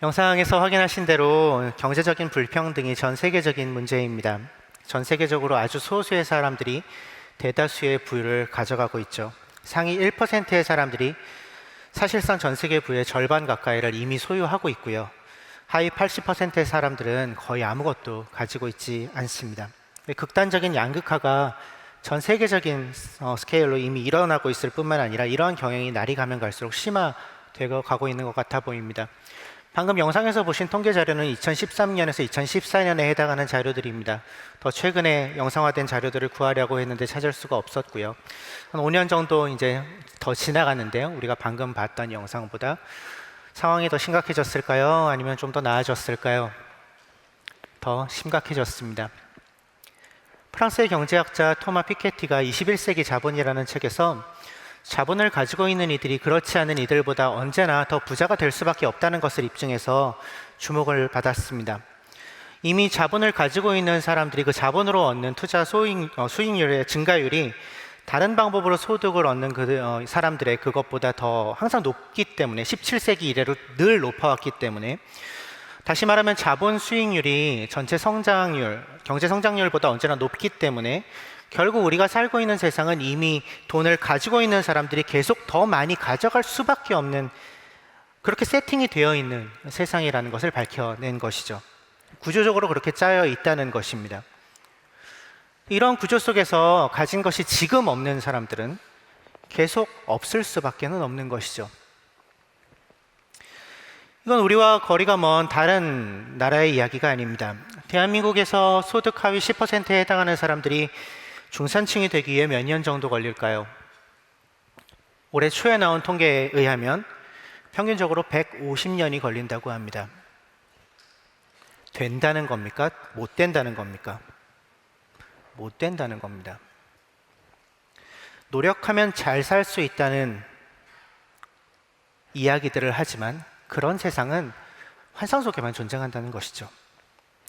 영상에서 확인하신 대로 경제적인 불평등이 전 세계적인 문제입니다. 전 세계적으로 아주 소수의 사람들이 대다수의 부를 가져가고 있죠. 상위 1%의 사람들이 사실상 전 세계 부의 절반 가까이를 이미 소유하고 있고요. 하위 80%의 사람들은 거의 아무것도 가지고 있지 않습니다. 극단적인 양극화가 전 세계적인 스케일로 이미 일어나고 있을 뿐만 아니라 이러한 경향이 날이 가면 갈수록 심화되어 가고 있는 것 같아 보입니다. 방금 영상에서 보신 통계 자료는 2013년에서 2014년에 해당하는 자료들입니다. 더 최근에 영상화된 자료들을 구하려고 했는데 찾을 수가 없었고요. 한 5년 정도 이제 더 지나갔는데요. 우리가 방금 봤던 영상보다 상황이 더 심각해졌을까요? 아니면 좀 더 나아졌을까요? 더 심각해졌습니다. 프랑스의 경제학자 토마 피케티가 21세기 자본이라는 책에서 자본을 가지고 있는 이들이 그렇지 않은 이들보다 언제나 더 부자가 될 수밖에 없다는 것을 입증해서 주목을 받았습니다. 이미 자본을 가지고 있는 사람들이 그 자본으로 얻는 투자 수익률의 증가율이 다른 방법으로 소득을 얻는 사람들의 그것보다 더 항상 높기 때문에 17세기 이래로 늘 높아왔기 때문에, 다시 말하면 자본 수익률이 전체 성장률, 경제 성장률보다 언제나 높기 때문에 결국 우리가 살고 있는 세상은 이미 돈을 가지고 있는 사람들이 계속 더 많이 가져갈 수밖에 없는, 그렇게 세팅이 되어 있는 세상이라는 것을 밝혀낸 것이죠. 구조적으로 그렇게 짜여 있다는 것입니다. 이런 구조 속에서 가진 것이 지금 없는 사람들은 계속 없을 수밖에 없는 것이죠. 이건 우리와 거리가 먼 다른 나라의 이야기가 아닙니다. 대한민국에서 소득 하위 10%에 해당하는 사람들이 중산층이 되기 위해 몇 년 정도 걸릴까요? 올해 초에 나온 통계에 의하면 평균적으로 150년이 걸린다고 합니다. 된다는 겁니까? 못 된다는 겁니까? 못 된다는 겁니다. 노력하면 잘 살 수 있다는 이야기들을 하지만 그런 세상은 환상 속에만 존재한다는 것이죠.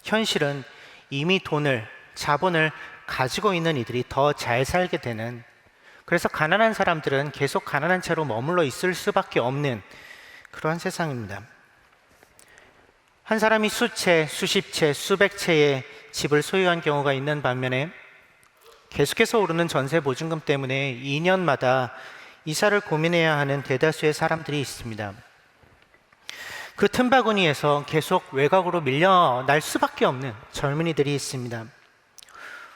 현실은 이미 돈을, 자본을 가지고 있는 이들이 더 잘 살게 되는, 그래서 가난한 사람들은 계속 가난한 채로 머물러 있을 수밖에 없는 그러한 세상입니다. 한 사람이 수채, 수십 채, 수백 채의 집을 소유한 경우가 있는 반면에 계속해서 오르는 전세 보증금 때문에 2년마다 이사를 고민해야 하는 대다수의 사람들이 있습니다. 그 틈바구니에서 계속 외곽으로 밀려날 수밖에 없는 젊은이들이 있습니다.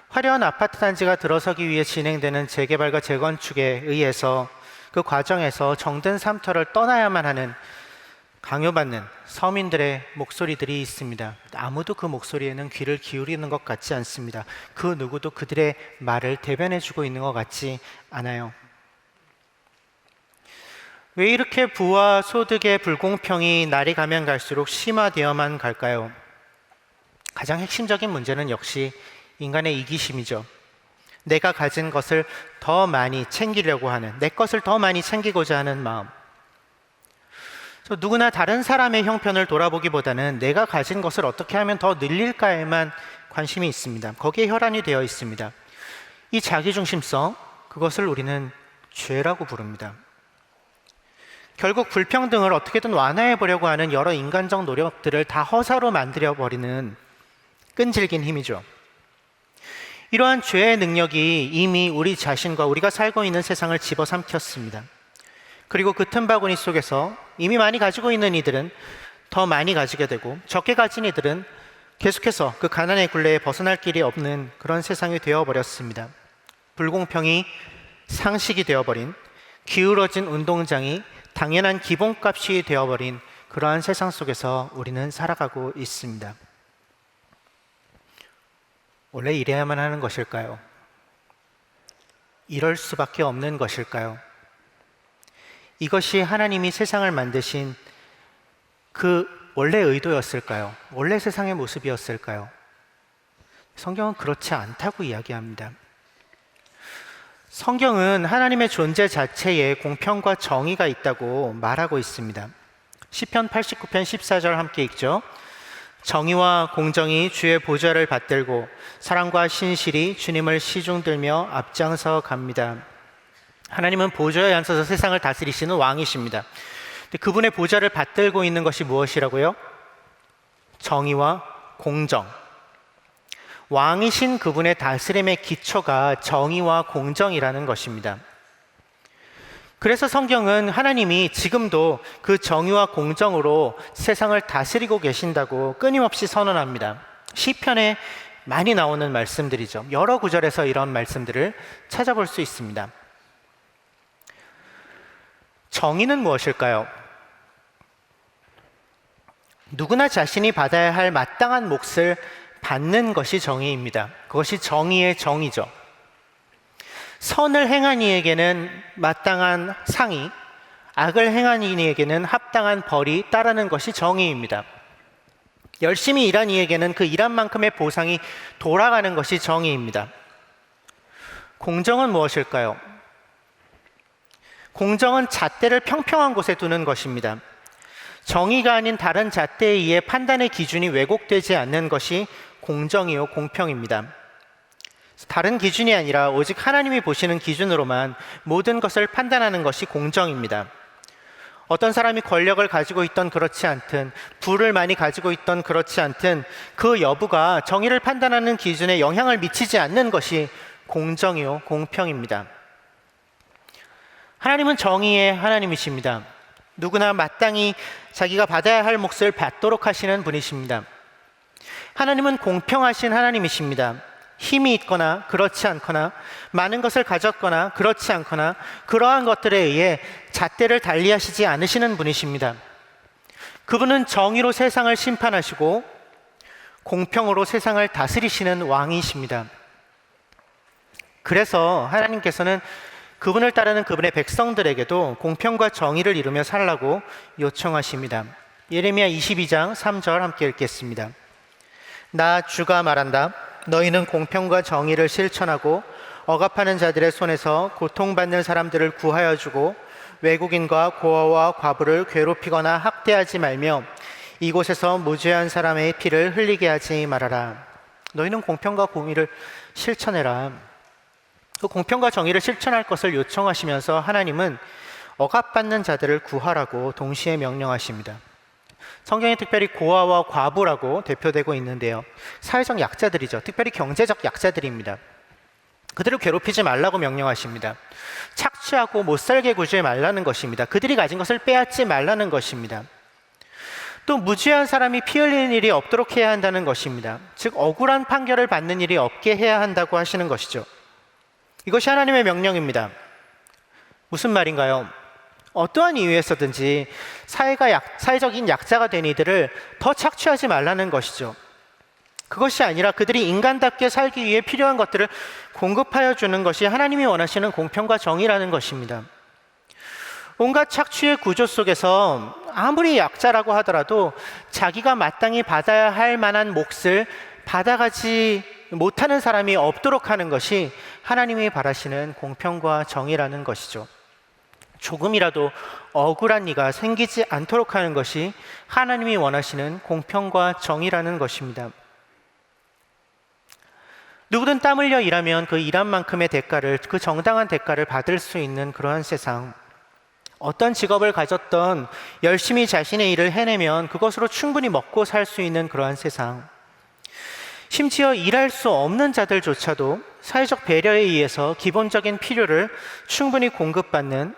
화려한 아파트 단지가 들어서기 위해 진행되는 재개발과 재건축에 의해서 그 과정에서 정든 삶터를 떠나야만 하는 강요받는 서민들의 목소리들이 있습니다. 아무도 그 목소리에는 귀를 기울이는 것 같지 않습니다. 그 누구도 그들의 말을 대변해주고 있는 것 같지 않아요. 왜 이렇게 부와 소득의 불공평이 날이 가면 갈수록 심화되어만 갈까요? 가장 핵심적인 문제는 역시 인간의 이기심이죠. 내가 가진 것을 더 많이 챙기려고 하는, 내 것을 더 많이 챙기고자 하는 마음. 누구나 다른 사람의 형편을 돌아보기보다는 내가 가진 것을 어떻게 하면 더 늘릴까에만 관심이 있습니다. 거기에 혈안이 되어 있습니다. 이 자기중심성, 그것을 우리는 죄라고 부릅니다. 결국 불평등을 어떻게든 완화해 보려고 하는 여러 인간적 노력들을 다 허사로 만들어버리는 끈질긴 힘이죠. 이러한 죄의 능력이 이미 우리 자신과 우리가 살고 있는 세상을 집어삼켰습니다. 그리고 그 틈바구니 속에서 이미 많이 가지고 있는 이들은 더 많이 가지게 되고, 적게 가진 이들은 계속해서 그 가난의 굴레에 벗어날 길이 없는 그런 세상이 되어버렸습니다. 불공평이 상식이 되어버린, 기울어진 운동장이 당연한 기본값이 되어버린 그러한 세상 속에서 우리는 살아가고 있습니다. 원래 이래야만 하는 것일까요? 이럴 수밖에 없는 것일까요? 이것이 하나님이 세상을 만드신 그 원래 의도였을까요? 원래 세상의 모습이었을까요? 성경은 그렇지 않다고 이야기합니다. 성경은 하나님의 존재 자체에 공평과 정의가 있다고 말하고 있습니다. 시편 89편 14절 함께 읽죠. 정의와 공정이 주의 보좌를 받들고 사랑과 신실이 주님을 시중들며 앞장서 갑니다. 하나님은 보좌에 앉아서 세상을 다스리시는 왕이십니다. 그분의 보좌를 받들고 있는 것이 무엇이라고요? 정의와 공정. 왕이신 그분의 다스림의 기초가 정의와 공정이라는 것입니다. 그래서 성경은 하나님이 지금도 그 정의와 공정으로 세상을 다스리고 계신다고 끊임없이 선언합니다. 시편에 많이 나오는 말씀들이죠. 여러 구절에서 이런 말씀들을 찾아볼 수 있습니다. 정의는 무엇일까요? 누구나 자신이 받아야 할 마땅한 몫을 받는 것이 정의입니다. 그것이 정의의 정의죠. 선을 행한 이에게는 마땅한 상이, 악을 행한 이에게는 합당한 벌이 따르는 것이 정의입니다. 열심히 일한 이에게는 그 일한 만큼의 보상이 돌아가는 것이 정의입니다. 공정은 무엇일까요? 공정은 잣대를 평평한 곳에 두는 것입니다. 정의가 아닌 다른 잣대에 의해 판단의 기준이 왜곡되지 않는 것이 공정이요 공평입니다. 다른 기준이 아니라 오직 하나님이 보시는 기준으로만 모든 것을 판단하는 것이 공정입니다. 어떤 사람이 권력을 가지고 있던 그렇지 않든, 부를 많이 가지고 있던 그렇지 않든 그 여부가 정의를 판단하는 기준에 영향을 미치지 않는 것이 공정이요 공평입니다. 하나님은 정의의 하나님이십니다. 누구나 마땅히 자기가 받아야 할 몫을 받도록 하시는 분이십니다. 하나님은 공평하신 하나님이십니다. 힘이 있거나 그렇지 않거나, 많은 것을 가졌거나 그렇지 않거나, 그러한 것들에 의해 잣대를 달리하시지 않으시는 분이십니다. 그분은 정의로 세상을 심판하시고 공평으로 세상을 다스리시는 왕이십니다. 그래서 하나님께서는 그분을 따르는 그분의 백성들에게도 공평과 정의를 이루며 살라고 요청하십니다. 예레미야 22장 3절 함께 읽겠습니다. 나 주가 말한다. 너희는 공평과 정의를 실천하고 억압하는 자들의 손에서 고통받는 사람들을 구하여 주고 외국인과 고아와 과부를 괴롭히거나 학대하지 말며 이곳에서 무죄한 사람의 피를 흘리게 하지 말아라. 너희는 공평과 공의를 실천해라. 그 공평과 정의를 실천할 것을 요청하시면서 하나님은 억압받는 자들을 구하라고 동시에 명령하십니다. 성경에 특별히 고아와 과부라고 대표되고 있는데요. 사회적 약자들이죠. 특별히 경제적 약자들입니다. 그들을 괴롭히지 말라고 명령하십니다. 착취하고 못살게 구지 말라는 것입니다. 그들이 가진 것을 빼앗지 말라는 것입니다. 또 무죄한 사람이 피 흘리는 일이 없도록 해야 한다는 것입니다. 즉 억울한 판결을 받는 일이 없게 해야 한다고 하시는 것이죠. 이것이 하나님의 명령입니다. 무슨 말인가요? 어떠한 이유에서든지 사회적인 약자가 된 이들을 더 착취하지 말라는 것이죠. 그것이 아니라 그들이 인간답게 살기 위해 필요한 것들을 공급하여 주는 것이 하나님이 원하시는 공평과 정의라는 것입니다. 온갖 착취의 구조 속에서 아무리 약자라고 하더라도 자기가 마땅히 받아야 할 만한 몫을 받아가지 못하는 사람이 없도록 하는 것이 하나님이 바라시는 공평과 정의라는 것이죠. 조금이라도 억울한 이가 생기지 않도록 하는 것이 하나님이 원하시는 공평과 정의라는 것입니다. 누구든 땀 흘려 일하면 그 일한 만큼의 대가를, 그 정당한 대가를 받을 수 있는 그러한 세상, 어떤 직업을 가졌던 열심히 자신의 일을 해내면 그것으로 충분히 먹고 살 수 있는 그러한 세상, 심지어 일할 수 없는 자들조차도 사회적 배려에 의해서 기본적인 필요를 충분히 공급받는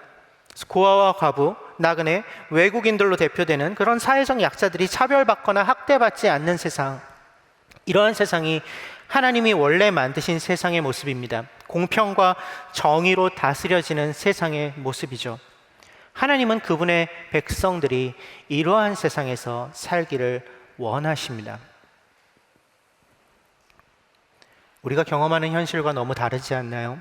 고아와 과부, 나그네, 외국인들로 대표되는 그런 사회적 약자들이 차별받거나 학대받지 않는 세상, 이러한 세상이 하나님이 원래 만드신 세상의 모습입니다. 공평과 정의로 다스려지는 세상의 모습이죠. 하나님은 그분의 백성들이 이러한 세상에서 살기를 원하십니다. 우리가 경험하는 현실과 너무 다르지 않나요?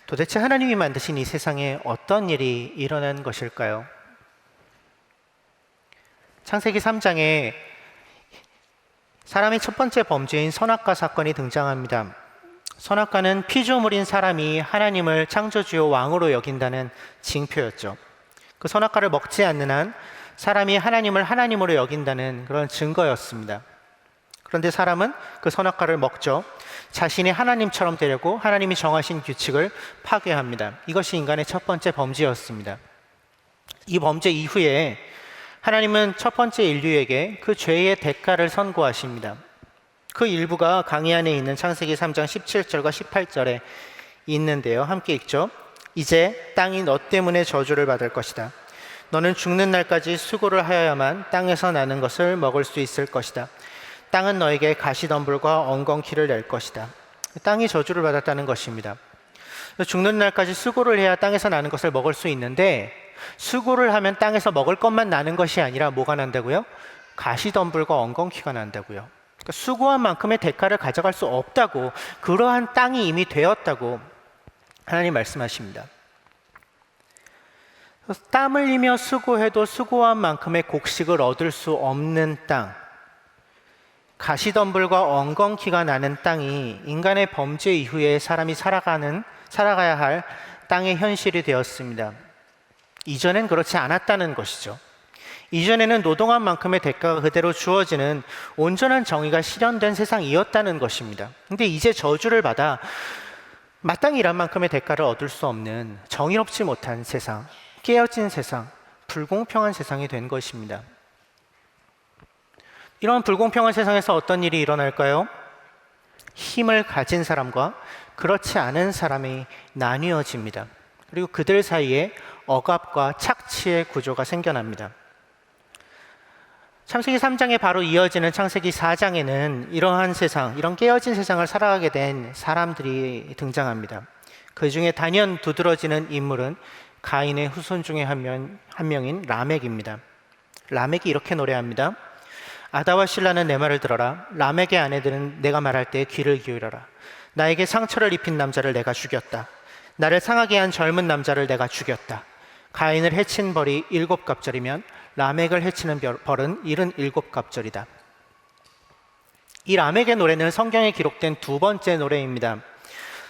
도대체 하나님이 만드신 이 세상에 어떤 일이 일어난 것일까요? 창세기 3장에 사람의 첫 번째 범죄인 선악과 사건이 등장합니다. 선악과는 피조물인 사람이 하나님을 창조주요 왕으로 여긴다는 징표였죠. 그 선악과를 먹지 않는 한 사람이 하나님을 하나님으로 여긴다는 그런 증거였습니다. 그런데 사람은 그 선악과를 먹죠. 자신이 하나님처럼 되려고 하나님이 정하신 규칙을 파괴합니다. 이것이 인간의 첫 번째 범죄였습니다. 이 범죄 이후에 하나님은 첫 번째 인류에게 그 죄의 대가를 선고하십니다. 그 일부가 강의 안에 있는 창세기 3장 17절과 18절에 있는데요. 함께 읽죠. 이제 땅이 너 때문에 저주를 받을 것이다. 너는 죽는 날까지 수고를 하여야만 땅에서 나는 것을 먹을 수 있을 것이다. 땅은 너에게 가시덤불과 엉겅퀴를 낼 것이다. 땅이 저주를 받았다는 것입니다. 죽는 날까지 수고를 해야 땅에서 나는 것을 먹을 수 있는데, 수고를 하면 땅에서 먹을 것만 나는 것이 아니라 뭐가 난다고요? 가시덤불과 엉겅퀴가 난다고요. 그러니까 수고한 만큼의 대가를 가져갈 수 없다고, 그러한 땅이 이미 되었다고 하나님 말씀하십니다. 땀 흘리며 수고해도 수고한 만큼의 곡식을 얻을 수 없는 땅, 가시덤불과 엉겅퀴가 나는 땅이 인간의 범죄 이후에 사람이 살아가야 할 땅의 현실이 되었습니다. 이전엔 그렇지 않았다는 것이죠. 이전에는 노동한 만큼의 대가가 그대로 주어지는 온전한 정의가 실현된 세상이었다는 것입니다. 근데 이제 저주를 받아 마땅히 일한 만큼의 대가를 얻을 수 없는 정의롭지 못한 세상, 깨어진 세상, 불공평한 세상이 된 것입니다. 이런 불공평한 세상에서 어떤 일이 일어날까요? 힘을 가진 사람과 그렇지 않은 사람이 나뉘어집니다. 그리고 그들 사이에 억압과 착취의 구조가 생겨납니다. 창세기 3장에 바로 이어지는 창세기 4장에는 이러한 세상, 이런 깨어진 세상을 살아가게 된 사람들이 등장합니다. 그 중에 단연 두드러지는 인물은 가인의 후손 중에 한 명인 라멕입니다. 라멕이 이렇게 노래합니다. 아다와 실라는 내 말을 들어라. 라멕의 아내들은 내가 말할 때 귀를 기울여라. 나에게 상처를 입힌 남자를 내가 죽였다. 나를 상하게 한 젊은 남자를 내가 죽였다. 가인을 해친 벌이 7갑절이면 라멕을 해치는 벌은 77갑절이다. 이 라멕의 노래는 성경에 기록된 두 번째 노래입니다.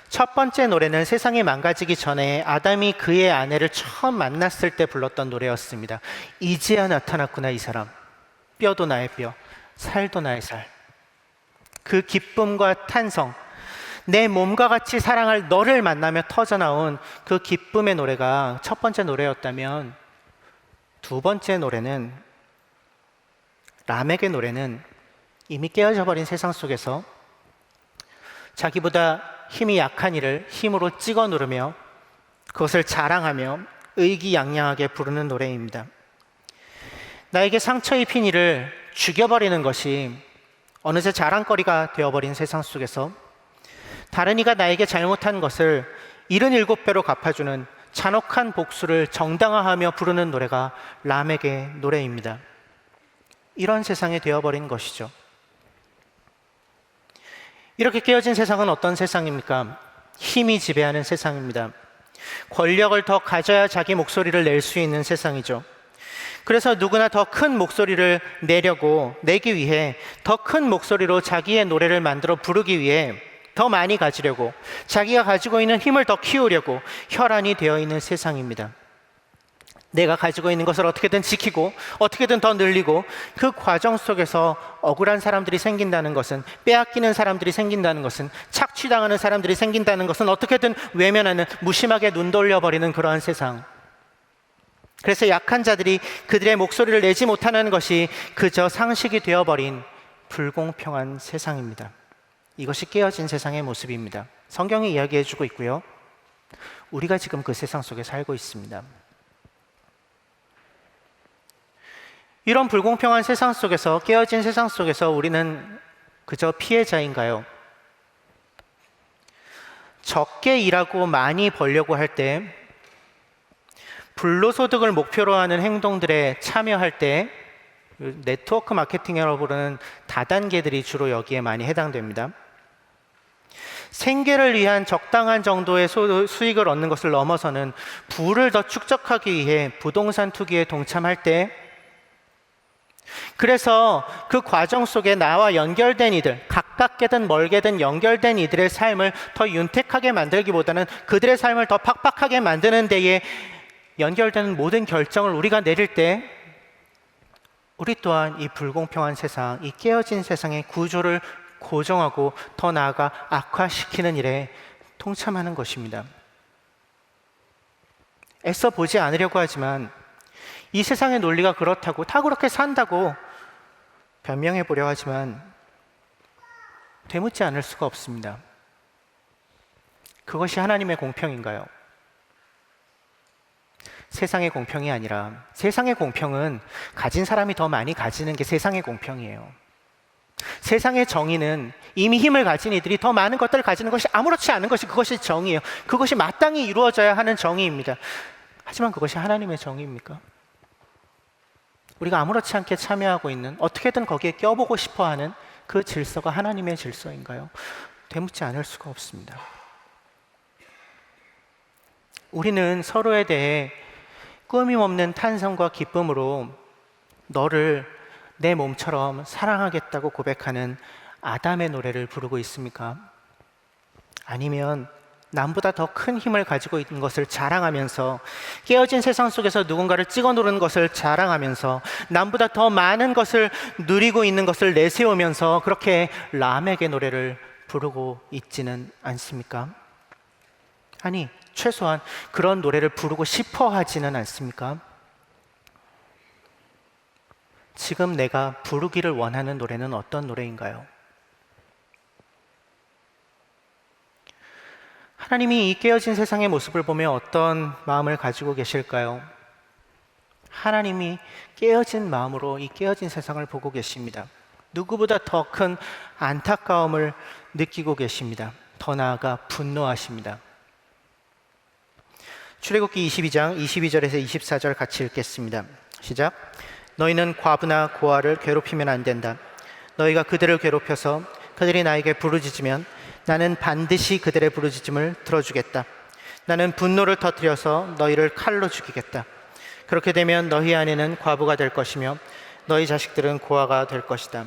첫 번째 노래는 세상이 망가지기 전에 아담이 그의 아내를 처음 만났을 때 불렀던 노래였습니다. 이제야 나타났구나 이 사람. 뼈도 나의 뼈, 살도 나의 살. 그 기쁨과 탄성, 내 몸과 같이 사랑할 너를 만나며 터져나온 그 기쁨의 노래가 첫 번째 노래였다면, 두 번째 노래는, 라멕의 노래는 이미 깨어져 버린 세상 속에서 자기보다 힘이 약한 이를 힘으로 찍어 누르며 그것을 자랑하며 의기양양하게 부르는 노래입니다. 나에게 상처 입힌 이를 죽여버리는 것이 어느새 자랑거리가 되어버린 세상 속에서 다른 이가 나에게 잘못한 것을 77배로 갚아주는 잔혹한 복수를 정당화하며 부르는 노래가 라멕의 노래입니다. 이런 세상이 되어버린 것이죠. 이렇게 깨어진 세상은 어떤 세상입니까? 힘이 지배하는 세상입니다. 권력을 더 가져야 자기 목소리를 낼 수 있는 세상이죠. 그래서 누구나 더 큰 목소리를 내기 위해 더 큰 목소리로 자기의 노래를 만들어 부르기 위해 더 많이 가지려고, 자기가 가지고 있는 힘을 더 키우려고 혈안이 되어 있는 세상입니다. 내가 가지고 있는 것을 어떻게든 지키고 어떻게든 더 늘리고, 그 과정 속에서 억울한 사람들이 생긴다는 것은, 빼앗기는 사람들이 생긴다는 것은, 착취당하는 사람들이 생긴다는 것은 어떻게든 외면하는, 무심하게 눈 돌려버리는 그러한 세상. 그래서 약한 자들이 그들의 목소리를 내지 못하는 것이 그저 상식이 되어버린 불공평한 세상입니다. 이것이 깨어진 세상의 모습입니다. 성경이 이야기해주고 있고요. 우리가 지금 그 세상 속에 살고 있습니다. 이런 불공평한 세상 속에서, 깨어진 세상 속에서 우리는 그저 피해자인가요? 적게 일하고 많이 벌려고 할 때, 불로소득을 목표로 하는 행동들에 참여할 때, 네트워크 마케팅이라고 부르는 다단계들이 주로 여기에 많이 해당됩니다. 생계를 위한 적당한 정도의 수익을 얻는 것을 넘어서는 부를 더 축적하기 위해 부동산 투기에 동참할 때, 그래서 그 과정 속에 나와 연결된 이들, 가깝게든 멀게든 연결된 이들의 삶을 더 윤택하게 만들기보다는 그들의 삶을 더 팍팍하게 만드는 데에 연결되는 모든 결정을 우리가 내릴 때, 우리 또한 이 불공평한 세상, 이 깨어진 세상의 구조를 고정하고 더 나아가 악화시키는 일에 동참하는 것입니다. 애써 보지 않으려고 하지만 이 세상의 논리가 그렇다고, 다 그렇게 산다고 변명해 보려 하지만 되묻지 않을 수가 없습니다. 그것이 하나님의 공평인가요? 세상의 공평이 아니라, 세상의 공평은 가진 사람이 더 많이 가지는 게 세상의 공평이에요. 세상의 정의는 이미 힘을 가진 이들이 더 많은 것들을 가지는 것이 아무렇지 않은 것이, 그것이 정의예요. 그것이 마땅히 이루어져야 하는 정의입니다. 하지만 그것이 하나님의 정의입니까? 우리가 아무렇지 않게 참여하고 있는, 어떻게든 거기에 껴보고 싶어하는 그 질서가 하나님의 질서인가요? 되묻지 않을 수가 없습니다. 우리는 서로에 대해 끊임없는 탄성과 기쁨으로 너를 내 몸처럼 사랑하겠다고 고백하는 아담의 노래를 부르고 있습니까? 아니면 남보다 더 큰 힘을 가지고 있는 것을 자랑하면서, 깨어진 세상 속에서 누군가를 찍어 누르는 것을 자랑하면서, 남보다 더 많은 것을 누리고 있는 것을 내세우면서 그렇게 라멕의 노래를 부르고 있지는 않습니까? 아니, 최소한 그런 노래를 부르고 싶어 하지는 않습니까? 지금 내가 부르기를 원하는 노래는 어떤 노래인가요? 하나님이 이 깨어진 세상의 모습을 보며 어떤 마음을 가지고 계실까요? 하나님이 깨어진 마음으로 이 깨어진 세상을 보고 계십니다. 누구보다 더 큰 안타까움을 느끼고 계십니다. 더 나아가 분노하십니다. 출애굽기 22장 22절에서 24절 같이 읽겠습니다. 시작. 너희는 과부나 고아를 괴롭히면 안 된다. 너희가 그들을 괴롭혀서 그들이 나에게 부르짖으면 나는 반드시 그들의 부르짖음을 들어주겠다. 나는 분노를 터뜨려서 너희를 칼로 죽이겠다. 그렇게 되면 너희 아내는 과부가 될 것이며 너희 자식들은 고아가 될 것이다.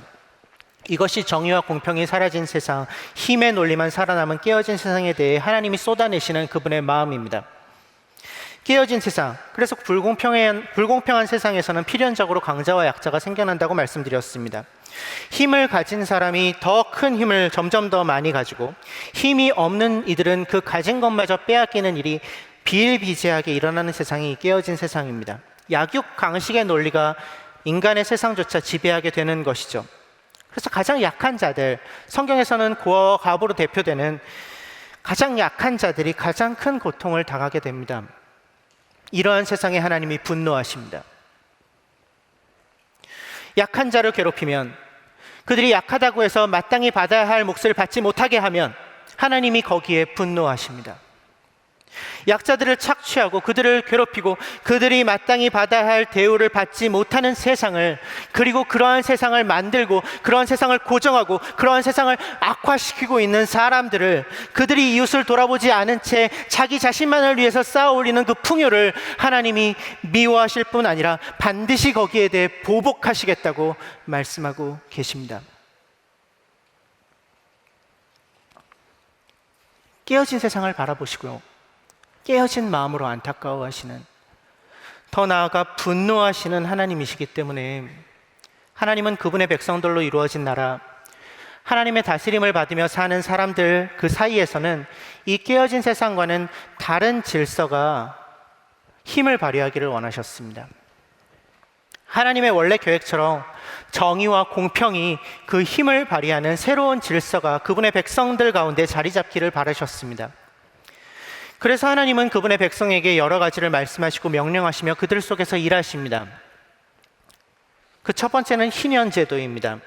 이것이 정의와 공평이 사라진 세상, 힘의 논리만 살아남은 깨어진 세상에 대해 하나님이 쏟아내시는 그분의 마음입니다. 깨어진 세상, 그래서 불공평한 세상에서는 필연적으로 강자와 약자가 생겨난다고 말씀드렸습니다. 힘을 가진 사람이 더 큰 힘을 점점 더 많이 가지고, 힘이 없는 이들은 그 가진 것마저 빼앗기는 일이 비일비재하게 일어나는 세상이 깨어진 세상입니다. 약육 강식의 논리가 인간의 세상조차 지배하게 되는 것이죠. 그래서 가장 약한 자들, 성경에서는 고아와 과부로 대표되는 가장 약한 자들이 가장 큰 고통을 당하게 됩니다. 이러한 세상에 하나님이 분노하십니다. 약한 자를 괴롭히면, 그들이 약하다고 해서 마땅히 받아야 할 몫을 받지 못하게 하면 하나님이 거기에 분노하십니다. 약자들을 착취하고 그들을 괴롭히고 그들이 마땅히 받아야 할 대우를 받지 못하는 세상을, 그리고 그러한 세상을 만들고 그러한 세상을 고정하고 그러한 세상을 악화시키고 있는 사람들을, 그들이 이웃을 돌아보지 않은 채 자기 자신만을 위해서 쌓아 올리는 그 풍요를 하나님이 미워하실 뿐 아니라 반드시 거기에 대해 보복하시겠다고 말씀하고 계십니다. 깨어진 세상을 바라보시고요, 깨어진 마음으로 안타까워하시는, 더 나아가 분노하시는 하나님이시기 때문에 하나님은 그분의 백성들로 이루어진 나라, 하나님의 다스림을 받으며 사는 사람들 그 사이에서는 이 깨어진 세상과는 다른 질서가 힘을 발휘하기를 원하셨습니다. 하나님의 원래 계획처럼 정의와 공평이 그 힘을 발휘하는 새로운 질서가 그분의 백성들 가운데 자리 잡기를 바라셨습니다. 그래서 하나님은 그분의 백성에게 여러 가지를 말씀하시고 명령하시며 그들 속에서 일하십니다. 그 첫 번째는 희년 제도입니다.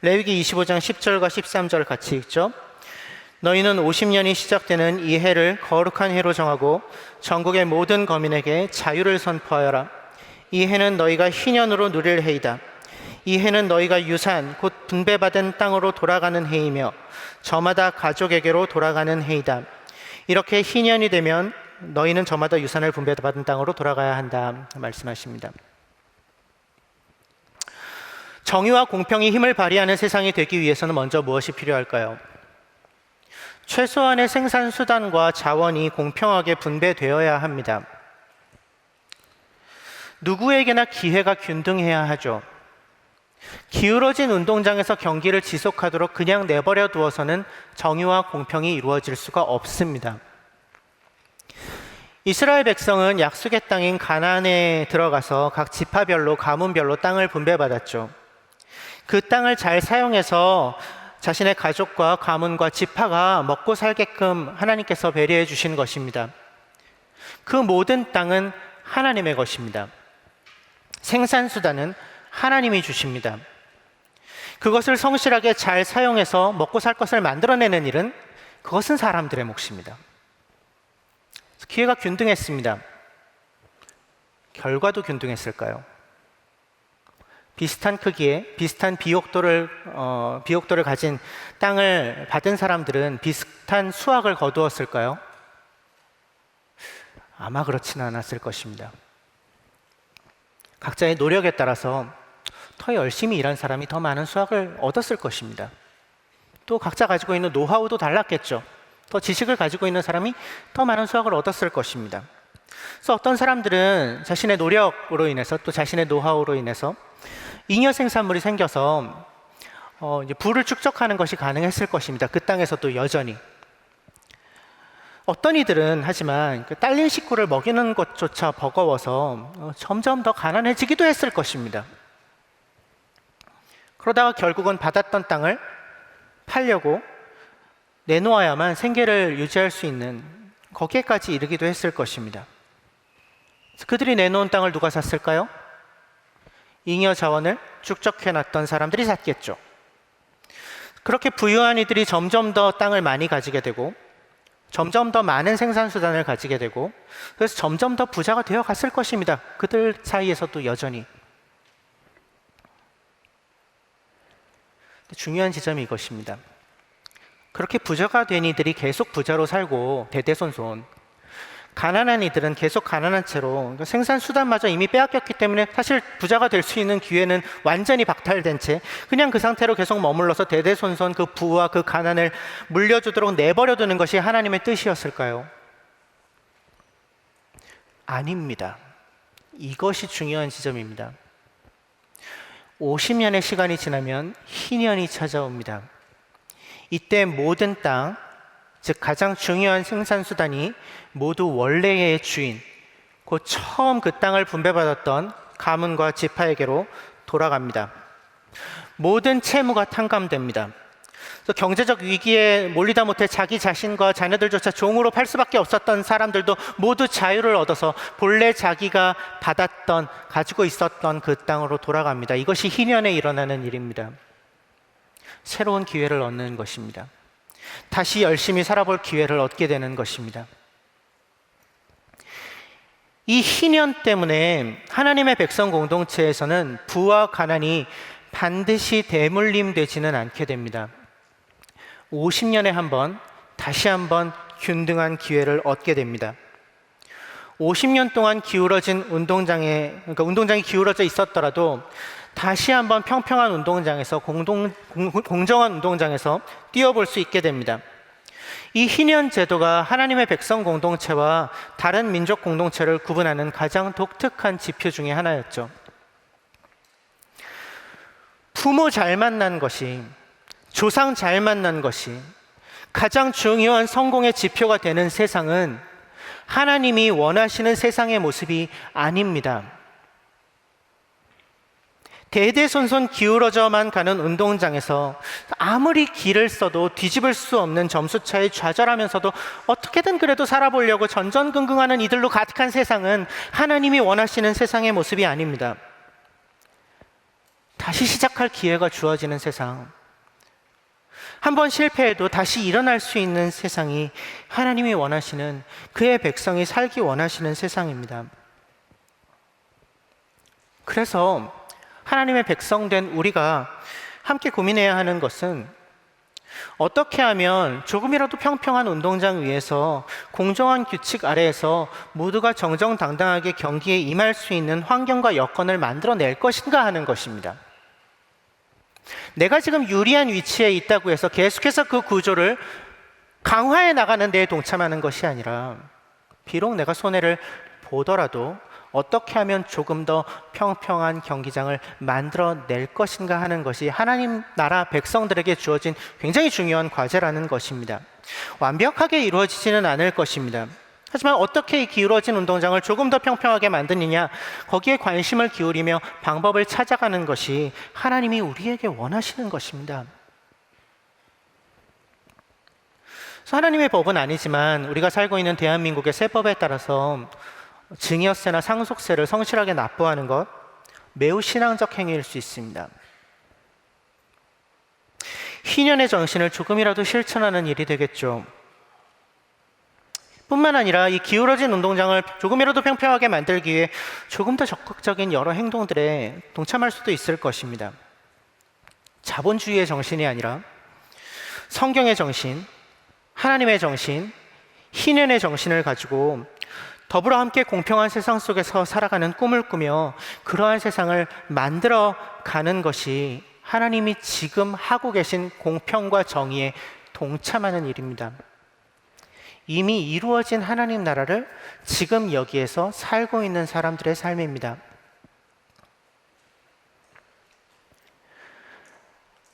레위기 25장 10절과 13절 같이 읽죠. 너희는 50년이 시작되는 이 해를 거룩한 해로 정하고 전국의 모든 거민에게 자유를 선포하여라. 이 해는 너희가 희년으로 누릴 해이다. 이 해는 너희가 유산 곧 분배받은 땅으로 돌아가는 해이며 저마다 가족에게로 돌아가는 해이다. 이렇게 희년이 되면 너희는 저마다 유산을 분배받은 땅으로 돌아가야 한다 말씀하십니다. 정의와 공평이 힘을 발휘하는 세상이 되기 위해서는 먼저 무엇이 필요할까요? 최소한의 생산 수단과 자원이 공평하게 분배되어야 합니다. 누구에게나 기회가 균등해야 하죠. 기울어진 운동장에서 경기를 지속하도록 그냥 내버려 두어서는 정의와 공평이 이루어질 수가 없습니다. 이스라엘 백성은 약속의 땅인 가나안에 들어가서 각 지파별로 가문별로 땅을 분배받았죠. 그 땅을 잘 사용해서 자신의 가족과 가문과 지파가 먹고 살게끔 하나님께서 배려해 주신 것입니다. 그 모든 땅은 하나님의 것입니다. 생산수단은 하나님이 주십니다. 그것을 성실하게 잘 사용해서 먹고 살 것을 만들어내는 일은 그것은 사람들의 몫입니다. 기회가 균등했습니다. 결과도 균등했을까요? 비슷한 크기에 비슷한 비옥도를 가진 땅을 받은 사람들은 비슷한 수확을 거두었을까요? 아마 그렇지는 않았을 것입니다. 각자의 노력에 따라서 더 열심히 일한 사람이 더 많은 수확을 얻었을 것입니다. 또 각자 가지고 있는 노하우도 달랐겠죠. 더 지식을 가지고 있는 사람이 더 많은 수확을 얻었을 것입니다. 그래서 어떤 사람들은 자신의 노력으로 인해서 또 자신의 노하우로 인해서 잉여 생산물이 생겨서 이제 부를 축적하는 것이 가능했을 것입니다. 그 땅에서도 여전히. 어떤 이들은 하지만 그 딸린 식구를 먹이는 것조차 버거워서 점점 더 가난해지기도 했을 것입니다. 그러다가 결국은 받았던 땅을 팔려고 내놓아야만 생계를 유지할 수 있는 거기에까지 이르기도 했을 것입니다. 그들이 내놓은 땅을 누가 샀을까요? 잉여 자원을 축적해놨던 사람들이 샀겠죠. 그렇게 부유한 이들이 점점 더 땅을 많이 가지게 되고 점점 더 많은 생산수단을 가지게 되고 그래서 점점 더 부자가 되어 갔을 것입니다. 그들 사이에서도 여전히. 중요한 지점이 이것입니다. 그렇게 부자가 된 이들이 계속 부자로 살고 대대손손, 가난한 이들은 계속 가난한 채로 생산수단마저 이미 빼앗겼기 때문에 사실 부자가 될 수 있는 기회는 완전히 박탈된 채 그냥 그 상태로 계속 머물러서 대대손손 그 부와 그 가난을 물려주도록 내버려두는 것이 하나님의 뜻이었을까요? 아닙니다. 이것이 중요한 지점입니다. 50년의 시간이 지나면 희년이 찾아옵니다. 이때 모든 땅, 즉 가장 중요한 생산수단이 모두 원래의 주인, 곧 처음 그 땅을 분배받았던 가문과 지파에게로 돌아갑니다. 모든 채무가 탕감됩니다. 그래서 경제적 위기에 몰리다 못해 자기 자신과 자녀들조차 종으로 팔 수밖에 없었던 사람들도 모두 자유를 얻어서 본래 자기가 받았던, 가지고 있었던 그 땅으로 돌아갑니다. 이것이 희년에 일어나는 일입니다. 새로운 기회를 얻는 것입니다. 다시 열심히 살아볼 기회를 얻게 되는 것입니다. 이 희년 때문에 하나님의 백성 공동체에서는 부와 가난이 반드시 대물림되지는 않게 됩니다. 50년에 한 번, 다시 한번 균등한 기회를 얻게 됩니다. 50년 동안 기울어진 운동장이 기울어져 있었더라도 다시 한번 평평한 운동장에서 공정한 운동장에서 뛰어볼 수 있게 됩니다. 이 희년 제도가 하나님의 백성 공동체와 다른 민족 공동체를 구분하는 가장 독특한 지표 중에 하나였죠. 부모 잘 만난 것이, 조상 잘 만난 것이 가장 중요한 성공의 지표가 되는 세상은 하나님이 원하시는 세상의 모습이 아닙니다. 대대손손 기울어져만 가는 운동장에서 아무리 길을 써도 뒤집을 수 없는 점수차에 좌절하면서도 어떻게든 그래도 살아보려고 전전긍긍하는 이들로 가득한 세상은 하나님이 원하시는 세상의 모습이 아닙니다. 다시 시작할 기회가 주어지는 세상, 한번 실패해도 다시 일어날 수 있는 세상이 하나님이 원하시는, 그의 백성이 살기 원하시는 세상입니다. 그래서 하나님의 백성된 우리가 함께 고민해야 하는 것은 어떻게 하면 조금이라도 평평한 운동장 위에서 공정한 규칙 아래에서 모두가 정정당당하게 경기에 임할 수 있는 환경과 여건을 만들어낼 것인가 하는 것입니다. 내가 지금 유리한 위치에 있다고 해서 계속해서 그 구조를 강화해 나가는 데에 동참하는 것이 아니라 비록 내가 손해를 보더라도 어떻게 하면 조금 더 평평한 경기장을 만들어낼 것인가 하는 것이 하나님 나라 백성들에게 주어진 굉장히 중요한 과제라는 것입니다. 완벽하게 이루어지지는 않을 것입니다. 하지만 어떻게 이 기울어진 운동장을 조금 더 평평하게 만드느냐, 거기에 관심을 기울이며 방법을 찾아가는 것이 하나님이 우리에게 원하시는 것입니다. 그래서 하나님의 법은 아니지만 우리가 살고 있는 대한민국의 세법에 따라서 증여세나 상속세를 성실하게 납부하는 것, 매우 신앙적 행위일 수 있습니다. 희년의 정신을 조금이라도 실천하는 일이 되겠죠. 뿐만 아니라 이 기울어진 운동장을 조금이라도 평평하게 만들기 위해 조금 더 적극적인 여러 행동들에 동참할 수도 있을 것입니다. 자본주의의 정신이 아니라 성경의 정신, 하나님의 정신, 희년의 정신을 가지고 더불어 함께 공평한 세상 속에서 살아가는 꿈을 꾸며 그러한 세상을 만들어 가는 것이 하나님이 지금 하고 계신 공평과 정의에 동참하는 일입니다. 이미 이루어진 하나님 나라를 지금 여기에서 살고 있는 사람들의 삶입니다.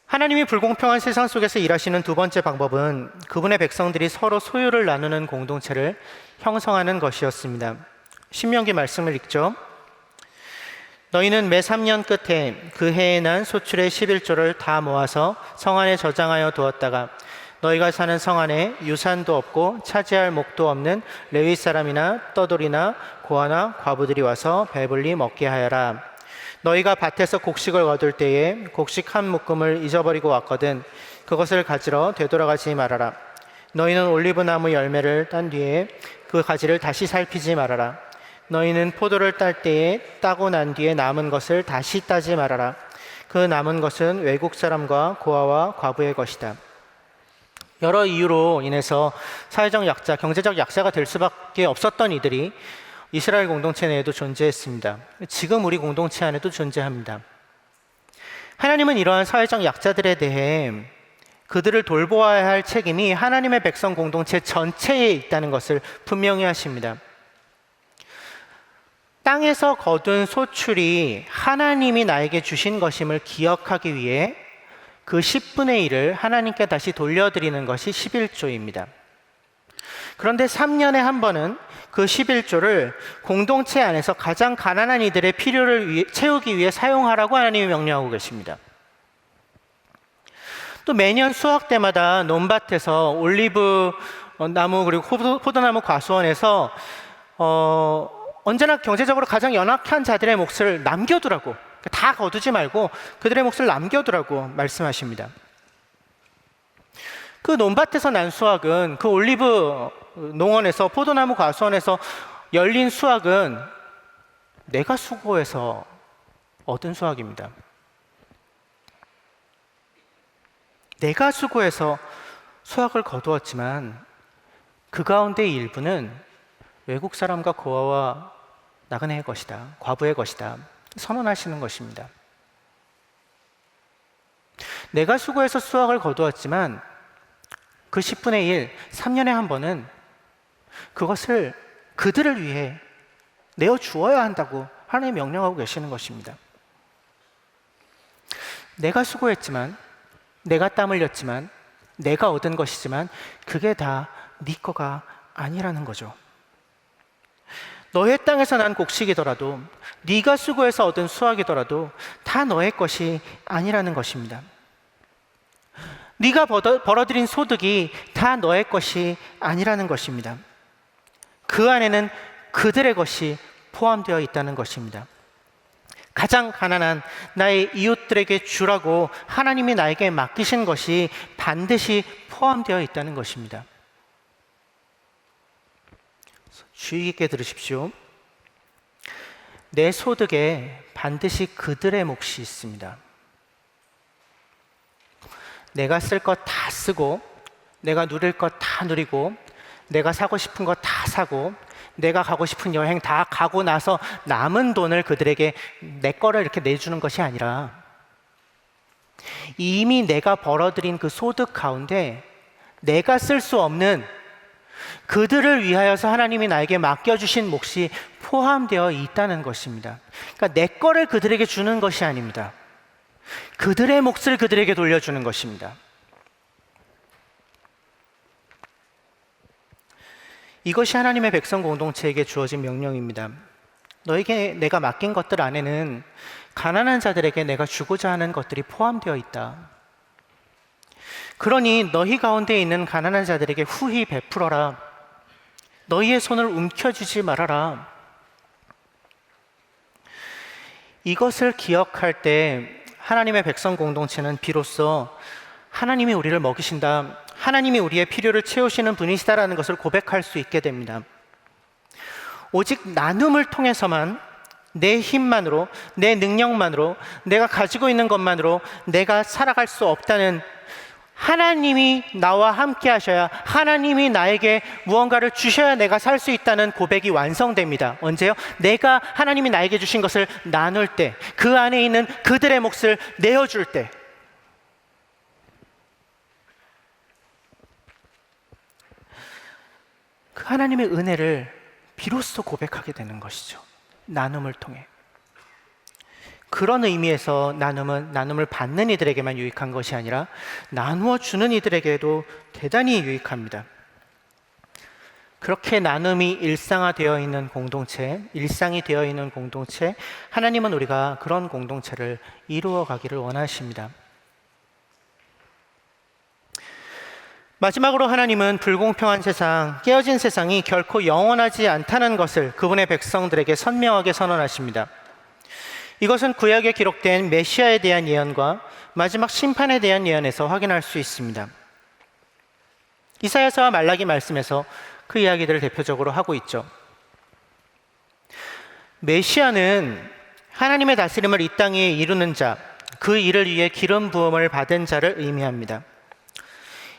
하나님이 불공평한 세상 속에서 일하시는 두 번째 방법은 그분의 백성들이 서로 소유를 나누는 공동체를 형성하는 것이었습니다. 신명기 말씀을 읽죠. 너희는 매 3년 끝에 그 해에 난 소출의 11조를 다 모아서 성 안에 저장하여 두었다가 너희가 사는 성 안에 유산도 없고 차지할 목도 없는 레위 사람이나 떠돌이나 고아나 과부들이 와서 배불리 먹게 하여라. 너희가 밭에서 곡식을 거둘 때에 곡식 한 묶음을 잊어버리고 왔거든 그것을 가지러 되돌아가지 말아라. 너희는 올리브나무 열매를 딴 뒤에 그 가지를 다시 살피지 말아라. 너희는 포도를 딸 때에 따고 난 뒤에 남은 것을 다시 따지 말아라. 그 남은 것은 외국 사람과 고아와 과부의 것이다. 여러 이유로 인해서 사회적 약자, 경제적 약자가 될 수밖에 없었던 이들이 이스라엘 공동체 내에도 존재했습니다. 지금 우리 공동체 안에도 존재합니다. 하나님은 이러한 사회적 약자들에 대해 그들을 돌보아야 할 책임이 하나님의 백성 공동체 전체에 있다는 것을 분명히 하십니다. 땅에서 거둔 소출이 하나님이 나에게 주신 것임을 기억하기 위해 그 10분의 1을 하나님께 다시 돌려드리는 것이 11조입니다. 그런데 3년에 한 번은 그 11조를 공동체 안에서 가장 가난한 이들의 필요를 채우기 위해 사용하라고 하나님이 명령하고 계십니다. 또 매년 수확 때마다 논밭에서 올리브 나무 그리고 포도나무 과수원에서 언제나 경제적으로 가장 연약한 자들의 몫을 남겨두라고, 다 거두지 말고 그들의 몫을 남겨두라고 말씀하십니다. 그 논밭에서 난 수확은, 그 올리브 농원에서, 포도나무 과수원에서 열린 수확은 내가 수고해서 얻은 수확입니다. 내가 수고해서 수확을 거두었지만 그 가운데 일부는 외국 사람과 고아와 나그네의 것이다, 과부의 것이다 선언하시는 것입니다. 내가 수고해서 수확을 거두었지만 그 10분의 1, 3년에 한 번은 그것을 그들을 위해 내어 주어야 한다고 하나님이 명령하고 계시는 것입니다. 내가 수고했지만, 내가 땀 흘렸지만, 내가 얻은 것이지만 그게 다 네 거가 아니라는 거죠. 너의 땅에서 난 곡식이더라도, 네가 수고해서 얻은 수확이더라도 다 너의 것이 아니라는 것입니다. 네가 벌어들인 소득이 다 너의 것이 아니라는 것입니다. 그 안에는 그들의 것이 포함되어 있다는 것입니다. 가장 가난한 나의 이웃들에게 주라고 하나님이 나에게 맡기신 것이 반드시 포함되어 있다는 것입니다. 주의 깊게 들으십시오. 내 소득에 반드시 그들의 몫이 있습니다. 내가 쓸 것 다 쓰고, 내가 누릴 것 다 누리고, 내가 사고 싶은 것 다 사고, 내가 가고 싶은 여행 다 가고 나서 남은 돈을 그들에게 내 거를 이렇게 내주는 것이 아니라 이미 내가 벌어들인 그 소득 가운데 내가 쓸 수 없는 그들을 위하여서 하나님이 나에게 맡겨주신 몫이 포함되어 있다는 것입니다. 그러니까 내 거를 그들에게 주는 것이 아닙니다. 그들의 몫을 그들에게 돌려주는 것입니다. 이것이 하나님의 백성 공동체에게 주어진 명령입니다. 너에게 내가 맡긴 것들 안에는 가난한 자들에게 내가 주고자 하는 것들이 포함되어 있다. 그러니 너희 가운데 있는 가난한 자들에게 후히 베풀어라. 너희의 손을 움켜쥐지 말아라. 이것을 기억할 때 하나님의 백성 공동체는 비로소 하나님이 우리를 먹이신다, 하나님이 우리의 필요를 채우시는 분이시다라는 것을 고백할 수 있게 됩니다. 오직 나눔을 통해서만, 내 힘만으로, 내 능력만으로, 내가 가지고 있는 것만으로 내가 살아갈 수 없다는, 하나님이 나와 함께 하셔야, 하나님이 나에게 무언가를 주셔야 내가 살 수 있다는 고백이 완성됩니다. 언제요? 내가 하나님이 나에게 주신 것을 나눌 때, 그 안에 있는 그들의 몫을 내어줄 때. 그 하나님의 은혜를 비로소 고백하게 되는 것이죠. 나눔을 통해. 그런 의미에서 나눔을 받는 이들에게만 유익한 것이 아니라 나누어 주는 이들에게도 대단히 유익합니다. 그렇게 나눔이 일상화되어 있는 공동체, 일상이 되어 있는 공동체, 하나님은 우리가 그런 공동체를 이루어 가기를 원하십니다. 마지막으로 하나님은 불공평한 세상, 깨어진 세상이 결코 영원하지 않다는 것을 그분의 백성들에게 선명하게 선언하십니다. 이것은 구약에 기록된 메시아에 대한 예언과 마지막 심판에 대한 예언에서 확인할 수 있습니다. 이사야서와 말라기 말씀에서 그 이야기들을 대표적으로 하고 있죠. 메시아는 하나님의 다스림을 이 땅에 이루는 자, 그 일을 위해 기름 부음을 받은 자를 의미합니다.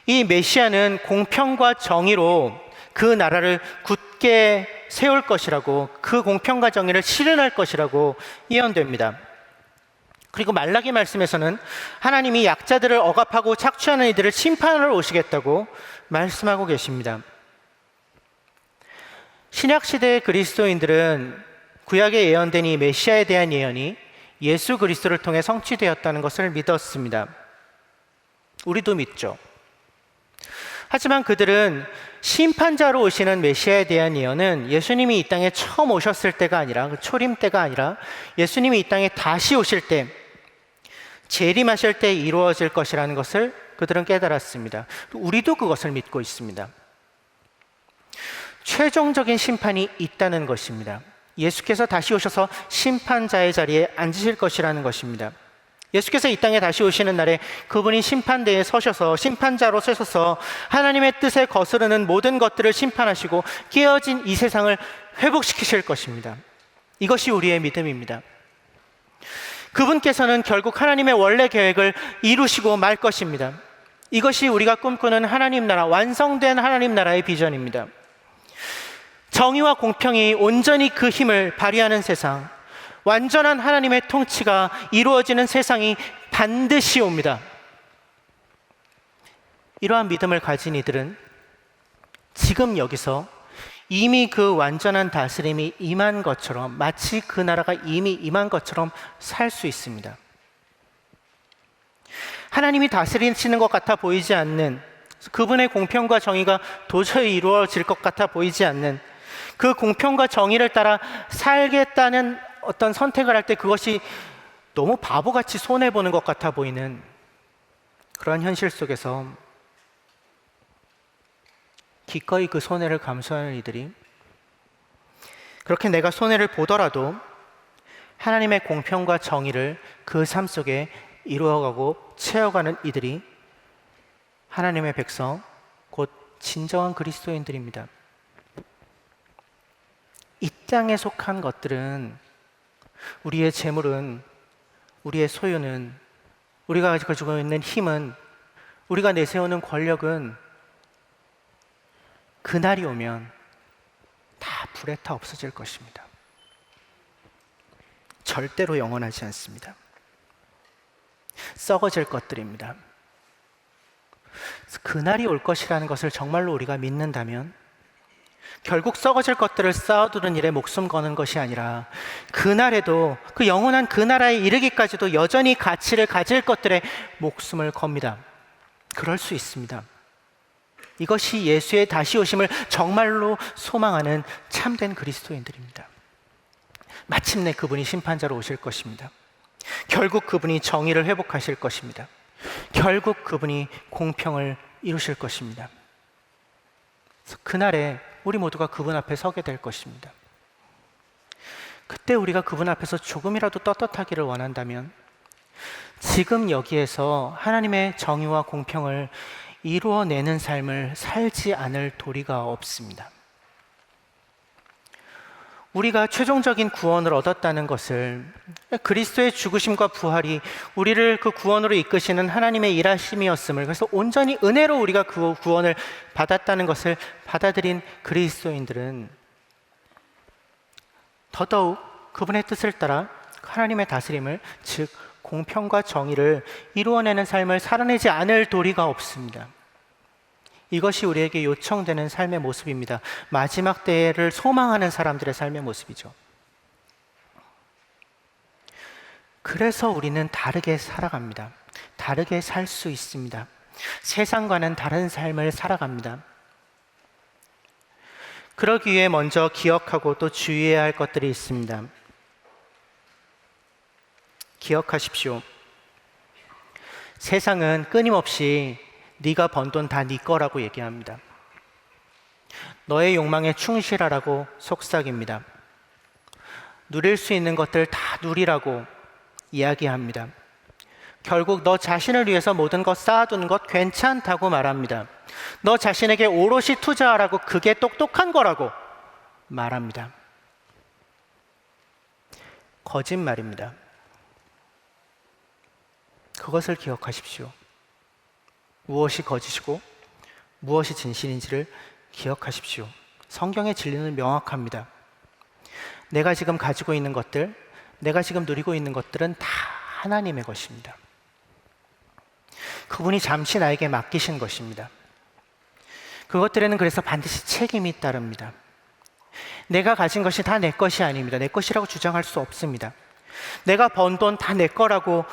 이 메시아는 공평과 정의로 그 나라를 굳게 세울 것이라고, 그 공평과 정의를 실현할 것이라고 예언됩니다. 그리고 말라기 말씀에서는 하나님이 약자들을 억압하고 착취하는 이들을 심판하러 오시겠다고 말씀하고 계십니다. 신약시대의 그리스도인들은 구약에 예언된 이 메시아에 대한 예언이 예수 그리스도를 통해 성취되었다는 것을 믿었습니다. 우리도 믿죠. 하지만 그들은 심판자로 오시는 메시아에 대한 예언은 예수님이 이 땅에 처음 오셨을 때가 아니라, 그 초림 때가 아니라 예수님이 이 땅에 다시 오실 때, 재림하실 때 이루어질 것이라는 것을 그들은 깨달았습니다. 우리도 그것을 믿고 있습니다. 최종적인 심판이 있다는 것입니다. 예수께서 다시 오셔서 심판자의 자리에 앉으실 것이라는 것입니다. 예수께서 이 땅에 다시 오시는 날에 그분이 심판대에 서셔서, 심판자로 서셔서 하나님의 뜻에 거스르는 모든 것들을 심판하시고 깨어진 이 세상을 회복시키실 것입니다. 이것이 우리의 믿음입니다. 그분께서는 결국 하나님의 원래 계획을 이루시고 말 것입니다. 이것이 우리가 꿈꾸는 하나님 나라, 완성된 하나님 나라의 비전입니다. 정의와 공평이 온전히 그 힘을 발휘하는 세상, 완전한 하나님의 통치가 이루어지는 세상이 반드시 옵니다. 이러한 믿음을 가진 이들은 지금 여기서 이미 그 완전한 다스림이 임한 것처럼, 마치 그 나라가 이미 임한 것처럼 살 수 있습니다. 하나님이 다스리시는 것 같아 보이지 않는, 그분의 공평과 정의가 도저히 이루어질 것 같아 보이지 않는, 그 공평과 정의를 따라 살겠다는 어떤 선택을 할 때 그것이 너무 바보같이 손해보는 것 같아 보이는 그런 현실 속에서 기꺼이 그 손해를 감수하는 이들이, 그렇게 내가 손해를 보더라도 하나님의 공평과 정의를 그 삶 속에 이루어가고 채워가는 이들이 하나님의 백성, 곧 진정한 그리스도인들입니다. 이 땅에 속한 것들은, 우리의 재물은, 우리의 소유는, 우리가 가지고 있는 힘은, 우리가 내세우는 권력은 그날이 오면 다 불에 타 없어질 것입니다. 절대로 영원하지 않습니다. 썩어질 것들입니다. 그날이 올 것이라는 것을 정말로 우리가 믿는다면 결국 썩어질 것들을 쌓아두는 일에 목숨 거는 것이 아니라 그날에도, 그 영원한 그 나라에 이르기까지도 여전히 가치를 가질 것들에 목숨을 겁니다. 그럴 수 있습니다. 이것이 예수의 다시 오심을 정말로 소망하는 참된 그리스도인들입니다. 마침내 그분이 심판자로 오실 것입니다. 결국 그분이 정의를 회복하실 것입니다. 결국 그분이 공평을 이루실 것입니다. 그날에 우리 모두가 그분 앞에 서게 될 것입니다. 그때 우리가 그분 앞에서 조금이라도 떳떳하기를 원한다면 지금 여기에서 하나님의 정의와 공평을 이루어내는 삶을 살지 않을 도리가 없습니다. 우리가 최종적인 구원을 얻었다는 것을, 그리스도의 죽으심과 부활이 우리를 그 구원으로 이끄시는 하나님의 일하심이었음을, 그래서 온전히 은혜로 우리가 그 구원을 받았다는 것을 받아들인 그리스도인들은 더더욱 그분의 뜻을 따라 하나님의 다스림을, 즉 공평과 정의를 이루어내는 삶을 살아내지 않을 도리가 없습니다. 이것이 우리에게 요청되는 삶의 모습입니다. 마지막 때를 소망하는 사람들의 삶의 모습이죠. 그래서 우리는 다르게 살아갑니다. 다르게 살 수 있습니다. 세상과는 다른 삶을 살아갑니다. 그러기 위해 먼저 기억하고 또 주의해야 할 것들이 있습니다. 기억하십시오. 세상은 끊임없이 네가 번 돈 다 네 거라고 얘기합니다. 너의 욕망에 충실하라고 속삭입니다. 누릴 수 있는 것들 다 누리라고 이야기합니다. 결국 너 자신을 위해서 모든 것 쌓아두는 것 괜찮다고 말합니다. 너 자신에게 오롯이 투자하라고, 그게 똑똑한 거라고 말합니다. 거짓말입니다. 그것을 기억하십시오. 무엇이 거짓이고 무엇이 진실인지를 기억하십시오. 성경의 진리는 명확합니다. 내가 지금 가지고 있는 것들, 내가 지금 누리고 있는 것들은 다 하나님의 것입니다. 그분이 잠시 나에게 맡기신 것입니다. 그것들에는 그래서 반드시 책임이 따릅니다. 내가 가진 것이 다 내 것이 아닙니다. 내 것이라고 주장할 수 없습니다. 내가 번 돈 다 내 거라고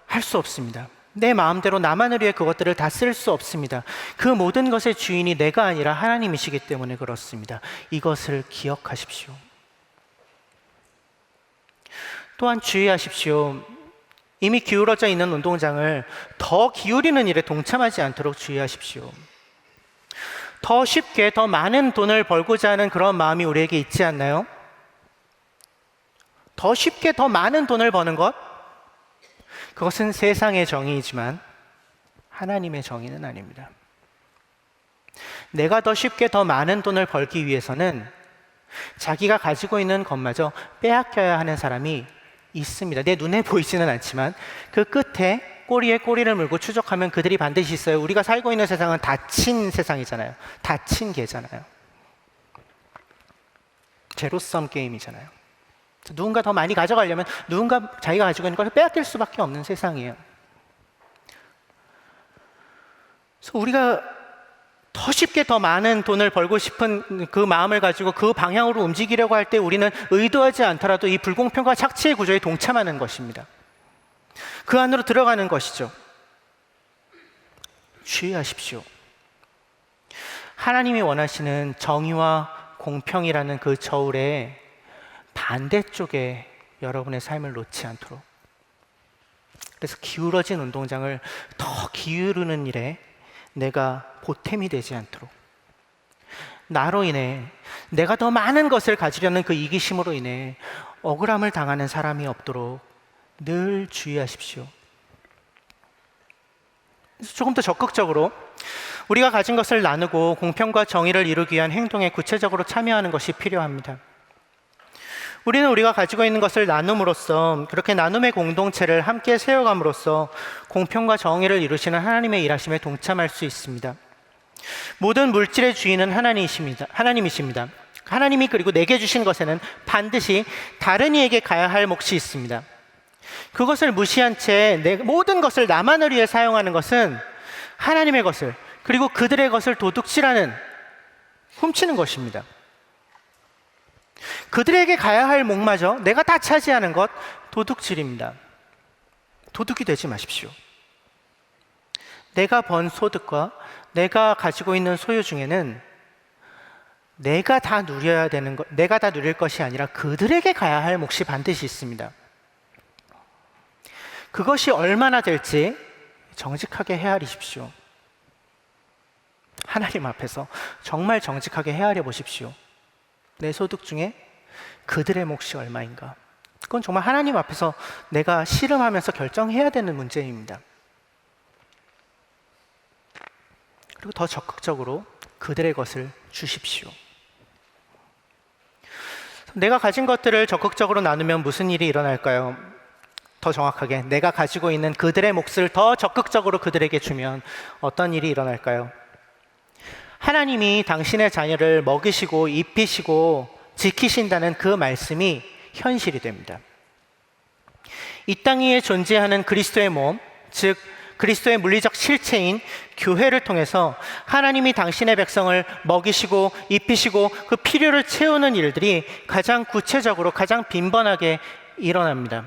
할 수 없습니다. 내 마음대로 나만을 위해 그것들을 다 쓸 수 없습니다. 그 모든 것의 주인이 내가 아니라 하나님이시기 때문에 그렇습니다. 이것을 기억하십시오. 또한 주의하십시오. 이미 기울어져 있는 운동장을 더 기울이는 일에 동참하지 않도록 주의하십시오. 더 쉽게 더 많은 돈을 벌고자 하는 그런 마음이 우리에게 있지 않나요? 더 쉽게 더 많은 돈을 버는 것, 그것은 세상의 정의이지만 하나님의 정의는 아닙니다. 내가 더 쉽게 더 많은 돈을 벌기 위해서는 자기가 가지고 있는 것마저 빼앗겨야 하는 사람이 있습니다. 내 눈에 보이지는 않지만 그 끝에 꼬리에 꼬리를 물고 추적하면 그들이 반드시 있어요. 우리가 살고 있는 세상은 닫힌 세상이잖아요. 닫힌 개잖아요. 제로섬 게임이잖아요. 누군가 더 많이 가져가려면 누군가 자기가 가지고 있는 걸 빼앗길 수밖에 없는 세상이에요. 그래서 우리가 더 쉽게 더 많은 돈을 벌고 싶은 그 마음을 가지고 그 방향으로 움직이려고 할 때 우리는 의도하지 않더라도 이 불공평과 착취의 구조에 동참하는 것입니다. 그 안으로 들어가는 것이죠. 주의하십시오. 하나님이 원하시는 정의와 공평이라는 그 저울에 반대쪽에 여러분의 삶을 놓지 않도록, 그래서 기울어진 운동장을 더 기울이는 일에 내가 보탬이 되지 않도록, 나로 인해 내가 더 많은 것을 가지려는 그 이기심으로 인해 억울함을 당하는 사람이 없도록 늘 주의하십시오. 조금 더 적극적으로 우리가 가진 것을 나누고 공평과 정의를 이루기 위한 행동에 구체적으로 참여하는 것이 필요합니다. 우리는 우리가 가지고 있는 것을 나눔으로써, 그렇게 나눔의 공동체를 함께 세워감으로써 공평과 정의를 이루시는 하나님의 일하심에 동참할 수 있습니다. 모든 물질의 주인은 하나님이십니다. 하나님이 그리고 내게 주신 것에는 반드시 다른 이에게 가야 할 몫이 있습니다. 그것을 무시한 채 내 모든 것을 나만을 위해 사용하는 것은 하나님의 것을, 그리고 그들의 것을 도둑질하는, 훔치는 것입니다. 그들에게 가야 할 몫마저 내가 다 차지하는 것, 도둑질입니다. 도둑이 되지 마십시오. 내가 번 소득과 내가 가지고 있는 소유 중에는 내가 다 누려야 되는 것, 내가 다 누릴 것이 아니라 그들에게 가야 할 몫이 반드시 있습니다. 그것이 얼마나 될지 정직하게 헤아리십시오. 하나님 앞에서 정말 정직하게 헤아려 보십시오. 내 소득 중에 그들의 몫이 얼마인가? 그건 정말 하나님 앞에서 내가 씨름하면서 결정해야 되는 문제입니다. 그리고 더 적극적으로 그들의 것을 주십시오. 내가 가진 것들을 적극적으로 나누면 무슨 일이 일어날까요? 더 정확하게 내가 가지고 있는 그들의 몫을 더 적극적으로 그들에게 주면 어떤 일이 일어날까요? 하나님이 당신의 자녀를 먹이시고 입히시고 지키신다는 그 말씀이 현실이 됩니다. 이 땅 위에 존재하는 그리스도의 몸, 즉 그리스도의 물리적 실체인 교회를 통해서 하나님이 당신의 백성을 먹이시고 입히시고 그 필요를 채우는 일들이 가장 구체적으로 가장 빈번하게 일어납니다.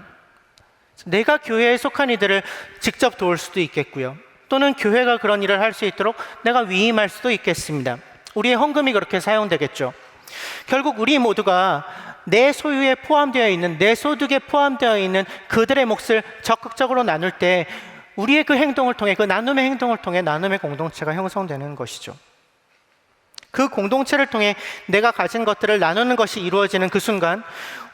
내가 교회에 속한 이들을 직접 도울 수도 있겠고요. 또는 교회가 그런 일을 할 수 있도록 내가 위임할 수도 있겠습니다. 우리의 헌금이 그렇게 사용되겠죠. 결국 우리 모두가 내 소유에 포함되어 있는, 내 소득에 포함되어 있는 그들의 몫을 적극적으로 나눌 때 우리의 그 행동을 통해, 그 나눔의 행동을 통해 나눔의 공동체가 형성되는 것이죠. 그 공동체를 통해 내가 가진 것들을 나누는 것이 이루어지는 그 순간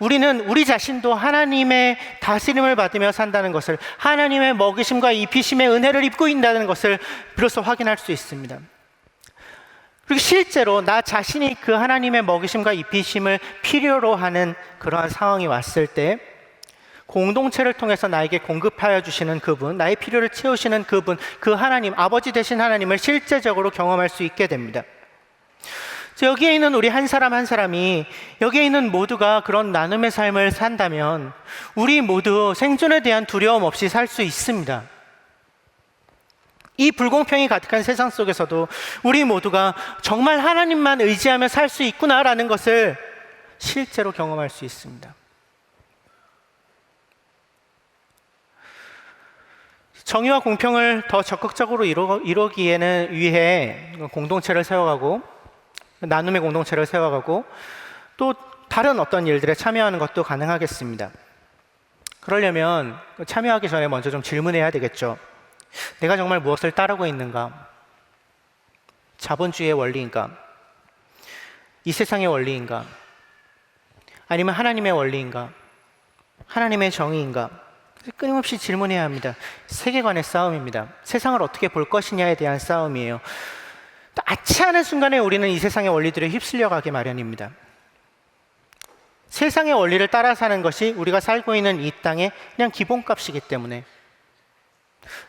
우리는 우리 자신도 하나님의 다스림을 받으며 산다는 것을, 하나님의 먹이심과 입히심의 은혜를 입고 있다는 것을 비로소 확인할 수 있습니다. 그리고 실제로 나 자신이 그 하나님의 먹이심과 입히심을 필요로 하는 그러한 상황이 왔을 때 공동체를 통해서 나에게 공급하여 주시는 그분, 나의 필요를 채우시는 그분, 그 하나님, 아버지 되신 하나님을 실제적으로 경험할 수 있게 됩니다. 여기에 있는 우리 한 사람 한 사람이, 여기에 있는 모두가 그런 나눔의 삶을 산다면 우리 모두 생존에 대한 두려움 없이 살 수 있습니다. 이 불공평이 가득한 세상 속에서도 우리 모두가 정말 하나님만 의지하며 살 수 있구나라는 것을 실제로 경험할 수 있습니다. 정의와 공평을 더 적극적으로 이루기에는 위해 공동체를 세워가고 나눔의 공동체를 세워가고 또 다른 어떤 일들에 참여하는 것도 가능하겠습니다. 그러려면 참여하기 전에 먼저 좀 질문해야 되겠죠. 내가 정말 무엇을 따르고 있는가? 자본주의의 원리인가? 이 세상의 원리인가? 아니면 하나님의 원리인가? 하나님의 정의인가? 끊임없이 질문해야 합니다. 세계관의 싸움입니다. 세상을 어떻게 볼 것이냐에 대한 싸움이에요. 아치하는 순간에 우리는 이 세상의 원리들에 휩쓸려 가기 마련입니다. 세상의 원리를 따라 사는 것이 우리가 살고 있는 이 땅의 그냥 기본값이기 때문에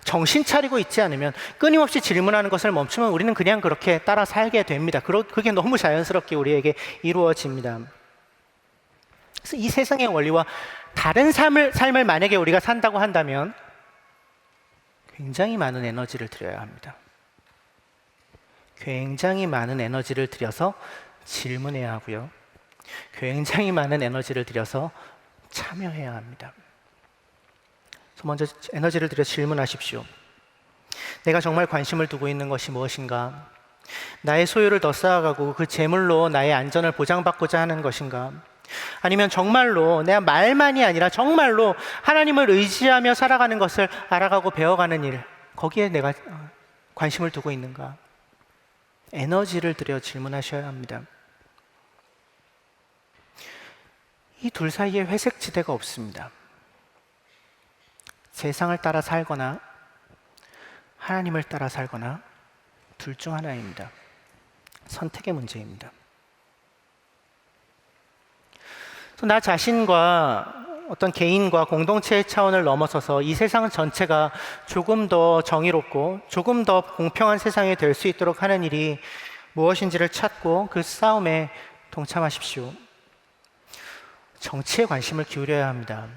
정신 차리고 있지 않으면, 끊임없이 질문하는 것을 멈추면 우리는 그냥 그렇게 따라 살게 됩니다. 그게 너무 자연스럽게 우리에게 이루어집니다. 그래서 이 세상의 원리와 다른 삶을 만약에 우리가 산다고 한다면 굉장히 많은 에너지를 들여야 합니다. 굉장히 많은 에너지를 들여서 질문해야 하고요. 굉장히 많은 에너지를 들여서 참여해야 합니다. 그래서 먼저 에너지를 들여 질문하십시오. 내가 정말 관심을 두고 있는 것이 무엇인가? 나의 소유를 더 쌓아가고 그 재물로 나의 안전을 보장받고자 하는 것인가? 아니면 정말로 내가 말만이 아니라 정말로 하나님을 의지하며 살아가는 것을 알아가고 배워가는 일, 거기에 내가 관심을 두고 있는가? 에너지를 들여 질문하셔야 합니다. 이 둘 사이에 회색 지대가 없습니다. 세상을 따라 살거나 하나님을 따라 살거나 둘 중 하나입니다. 선택의 문제입니다. 나 자신과 어떤 개인과 공동체의 차원을 넘어서서 이 세상 전체가 조금 더 정의롭고 조금 더 공평한 세상이 될 수 있도록 하는 일이 무엇인지를 찾고 그 싸움에 동참하십시오. 정치에 관심을 기울여야 합니다.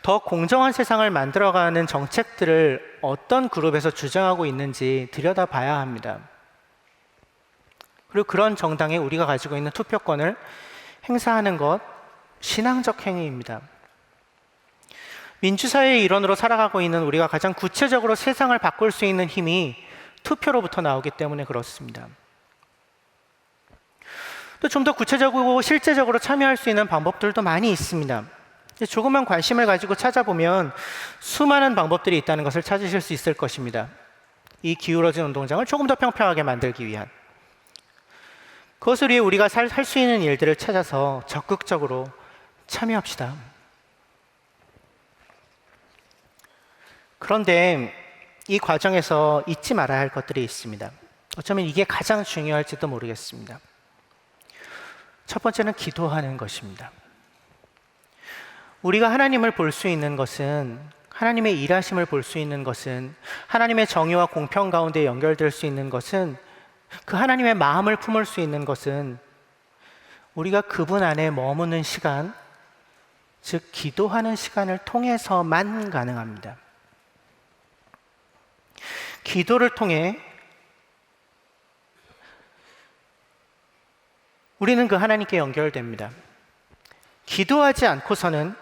더 공정한 세상을 만들어가는 정책들을 어떤 그룹에서 주장하고 있는지 들여다봐야 합니다. 그리고 그런 정당에 우리가 가지고 있는 투표권을 행사하는 것, 신앙적 행위입니다. 민주사회의 일원으로 살아가고 있는 우리가 가장 구체적으로 세상을 바꿀 수 있는 힘이 투표로부터 나오기 때문에 그렇습니다. 또 좀 더 구체적이고 실제적으로 참여할 수 있는 방법들도 많이 있습니다. 조금만 관심을 가지고 찾아보면 수많은 방법들이 있다는 것을 찾으실 수 있을 것입니다. 이 기울어진 운동장을 조금 더 평평하게 만들기 위한, 그것을 위해 우리가 할 수 있는 일들을 찾아서 적극적으로 참여합시다. 그런데 이 과정에서 잊지 말아야 할 것들이 있습니다. 어쩌면 이게 가장 중요할지도 모르겠습니다. 첫 번째는 기도하는 것입니다. 우리가 하나님을 볼 수 있는 것은, 하나님의 일하심을 볼 수 있는 것은, 하나님의 정의와 공평 가운데 연결될 수 있는 것은, 그 하나님의 마음을 품을 수 있는 것은 우리가 그분 안에 머무는 시간, 즉 기도하는 시간을 통해서만 가능합니다. 기도를 통해 우리는 그 하나님께 연결됩니다. 기도하지 않고서는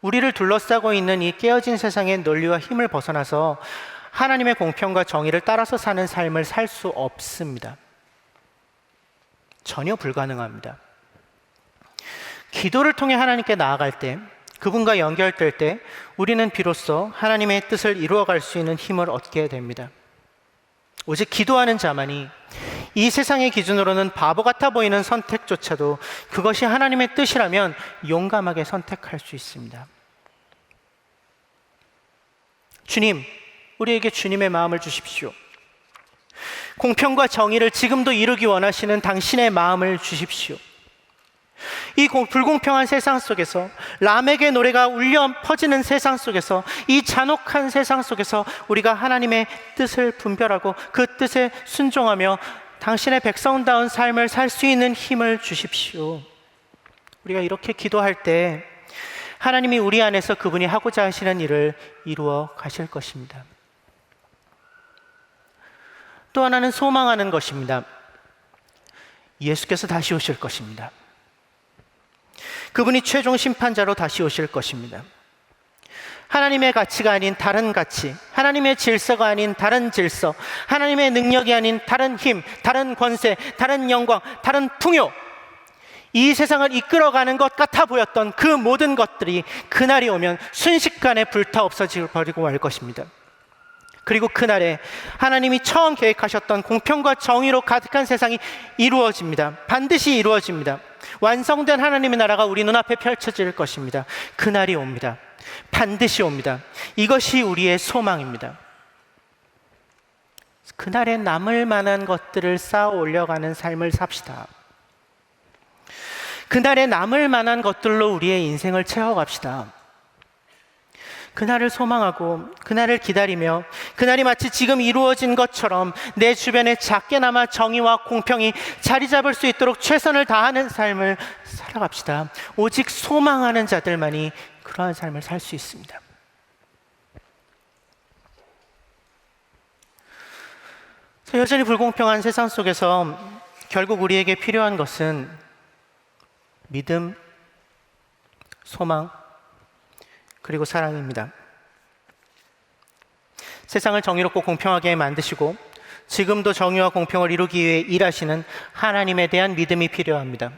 우리를 둘러싸고 있는 이 깨어진 세상의 논리와 힘을 벗어나서 하나님의 공평과 정의를 따라서 사는 삶을 살 수 없습니다. 전혀 불가능합니다. 기도를 통해 하나님께 나아갈 때, 그분과 연결될 때 우리는 비로소 하나님의 뜻을 이루어갈 수 있는 힘을 얻게 됩니다. 오직 기도하는 자만이 이 세상의 기준으로는 바보 같아 보이는 선택조차도 그것이 하나님의 뜻이라면 용감하게 선택할 수 있습니다. 주님, 우리에게 주님의 마음을 주십시오. 공평과 정의를 지금도 이루기 원하시는 당신의 마음을 주십시오. 이 불공평한 세상 속에서, 라멕의 노래가 울려 퍼지는 세상 속에서, 이 잔혹한 세상 속에서 우리가 하나님의 뜻을 분별하고 그 뜻에 순종하며 당신의 백성다운 삶을 살 수 있는 힘을 주십시오. 우리가 이렇게 기도할 때 하나님이 우리 안에서 그분이 하고자 하시는 일을 이루어 가실 것입니다. 또 하나는 소망하는 것입니다. 예수께서 다시 오실 것입니다. 그분이 최종 심판자로 다시 오실 것입니다. 하나님의 가치가 아닌 다른 가치, 하나님의 질서가 아닌 다른 질서, 하나님의 능력이 아닌 다른 힘, 다른 권세, 다른 영광, 다른 풍요, 이 세상을 이끌어가는 것 같아 보였던 그 모든 것들이 그날이 오면 순식간에 불타 없어지고 말 것입니다. 그리고 그날에 하나님이 처음 계획하셨던 공평과 정의로 가득한 세상이 이루어집니다. 반드시 이루어집니다. 완성된 하나님의 나라가 우리 눈앞에 펼쳐질 것입니다. 그날이 옵니다. 반드시 옵니다. 이것이 우리의 소망입니다. 그날에 남을 만한 것들을 쌓아 올려가는 삶을 삽시다. 그날에 남을 만한 것들로 우리의 인생을 채워갑시다. 그날을 소망하고 그날을 기다리며 그날이 마치 지금 이루어진 것처럼 내 주변에 작게나마 정의와 공평이 자리 잡을 수 있도록 최선을 다하는 삶을 살아갑시다. 오직 소망하는 자들만이 그러한 삶을 살 수 있습니다. 여전히 불공평한 세상 속에서 결국 우리에게 필요한 것은 믿음, 소망, 그리고 사랑입니다. 세상을 정의롭고 공평하게 만드시고 지금도 정의와 공평을 이루기 위해 일하시는 하나님에 대한 믿음이 필요합니다.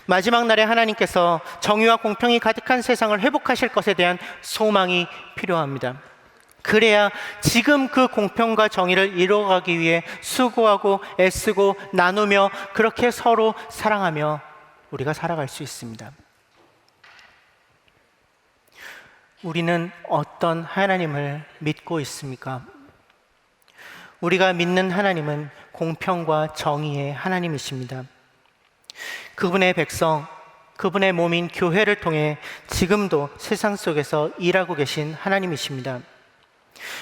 마지막 날에 하나님께서 정의와 공평이 가득한 세상을 회복하실 것에 대한 소망이 필요합니다. 그래야 지금 그 공평과 정의를 이루어가기 위해 수고하고 애쓰고 나누며 그렇게 서로 사랑하며 우리가 살아갈 수 있습니다. 우리는 어떤 하나님을 믿고 있습니까? 우리가 믿는 하나님은 공평과 정의의 하나님이십니다. 그분의 백성, 그분의 몸인 교회를 통해 지금도 세상 속에서 일하고 계신 하나님이십니다.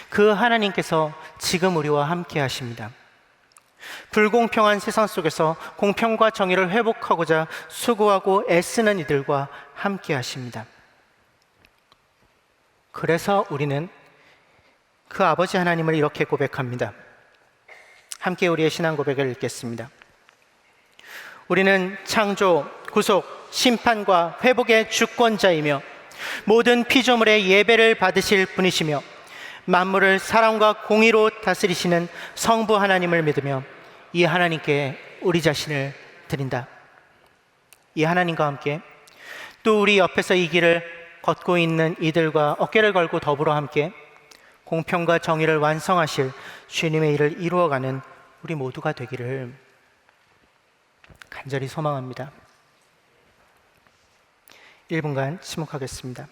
그 하나님께서 지금 우리와 함께 하십니다. 불공평한 세상 속에서 공평과 정의를 회복하고자 수고하고 애쓰는 이들과 함께 하십니다. 그래서 우리는 그 아버지 하나님을 이렇게 고백합니다. 함께 우리의 신앙 고백을 읽겠습니다. 우리는 창조, 구속, 심판과 회복의 주권자이며 모든 피조물의 예배를 받으실 분이시며 만물을 사랑과 공의로 다스리시는 성부 하나님을 믿으며 이 하나님께 우리 자신을 드린다. 이 하나님과 함께 또 우리 옆에서 이 길을 걷고 있는 이들과 어깨를 걸고 더불어 함께 공평과 정의를 완성하실 주님의 일을 이루어가는 우리 모두가 되기를 간절히 소망합니다. 1분간 침묵하겠습니다.